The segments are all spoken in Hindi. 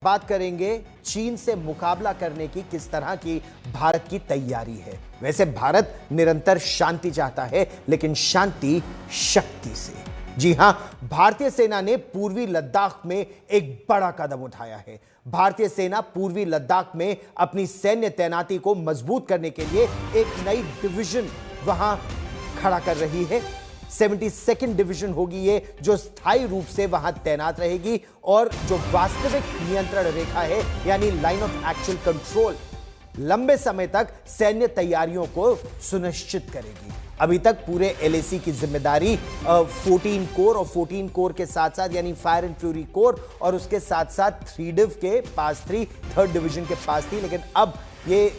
बात करेंगे चीन से मुकाबला करने की किस तरह की भारत की तैयारी है। वैसे भारत निरंतर शांति चाहता है, लेकिन शांति शक्ति से। जी हां, भारतीय सेना ने पूर्वी लद्दाख में एक बड़ा कदम उठाया है। भारतीय सेना पूर्वी लद्दाख में अपनी सैन्य तैनाती को मजबूत करने के लिए एक नई डिवीजन वहां खड़ा कर रही है। 72nd डिवीजन होगी ये, जो स्थायी रूप से वहां तैनात रहेगी और जो वास्तविक नियंत्रण रेखा है, यानी लाइन ऑफ एक्चुअल कंट्रोल, लंबे समय तक सैन्य तैयारियों को सुनिश्चित करेगी। अभी तक पूरे एलएसी की जिम्मेदारी 14 कोर और 14 कोर के साथ साथ यानी फायर एंड फ्यूरी कोर और उसके साथ साथ 3 डिव के पास थी, 3rd डिवीजन के पास थी, लेकिन अब ये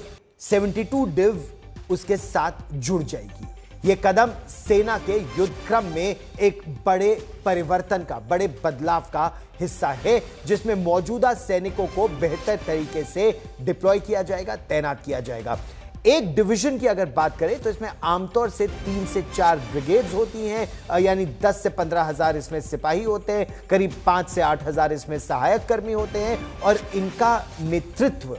72 डिव उसके साथ जुड़ जाएगी। यह कदम सेना के युद्ध क्रम में एक बड़े परिवर्तन का, बड़े बदलाव का हिस्सा है, जिसमें मौजूदा सैनिकों को बेहतर तरीके से डिप्लॉय किया जाएगा, तैनात किया जाएगा। एक डिवीजन की अगर बात करें तो इसमें आमतौर से 3 से 4 ब्रिगेड्स होती हैं, यानी 10 से 15 हजार इसमें सिपाही होते हैं, करीब 5 से 8 हजार इसमें सहायक कर्मी होते हैं और इनका नेतृत्व,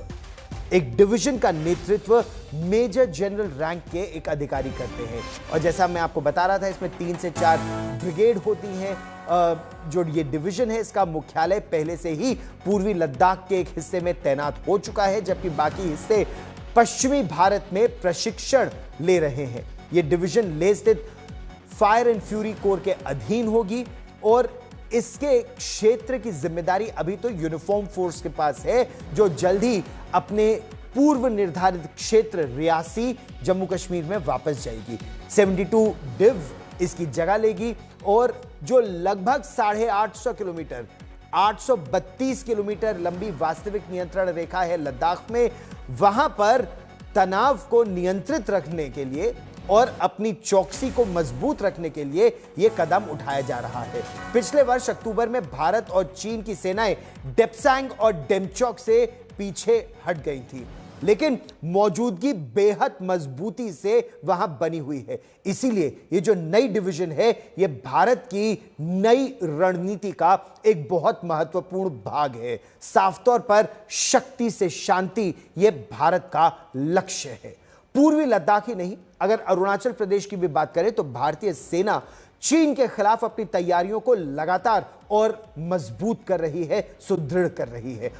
एक डिवीजन का नेतृत्व मेजर जनरल रैंक के एक अधिकारी करते हैं। और जैसा मैं आपको बता रहा था, इसमें 3 से 4 ब्रिगेड होती हैं। जो ये डिवीजन है, इसका मुख्यालय पहले से ही पूर्वी लद्दाख के एक हिस्से में तैनात हो चुका है, जबकि बाकी हिस्से पश्चिमी भारत में प्रशिक्षण ले रहे हैं। ये डिवीजन लेह स्थित फायर एंड फ्यूरी कोर के अधीन होगी और इसके क्षेत्र की जिम्मेदारी अभी तो यूनिफॉर्म फोर्स के पास है, जो जल्द ही अपने पूर्व निर्धारित क्षेत्र रियासी, जम्मू कश्मीर में वापस जाएगी। 72 डिव इसकी जगह लेगी और जो लगभग 850 किलोमीटर, 832 किलोमीटर लंबी वास्तविक नियंत्रण रेखा है लद्दाख में, वहां पर तनाव को नियंत्रित रखने के लिए और अपनी चौकसी को मजबूत रखने के लिए यह कदम उठाया जा रहा है। पिछले वर्ष अक्टूबर में भारत और चीन की सेनाएं डेप्सांग और डेमचौक से पीछे हट गई थी, लेकिन मौजूदगी बेहद मजबूती से वहां बनी हुई है। इसीलिए ये जो नई डिवीजन है, ये भारत की नई रणनीति का एक बहुत महत्वपूर्ण भाग है। साफ तौर पर शक्ति से शांति, ये भारत का लक्ष्य है। पूर्वी लद्दाख ही नहीं, अगर अरुणाचल प्रदेश की भी बात करें तो भारतीय सेना चीन के खिलाफ अपनी तैयारियों को लगातार और मजबूत कर रही है, सुदृढ़ कर रही है।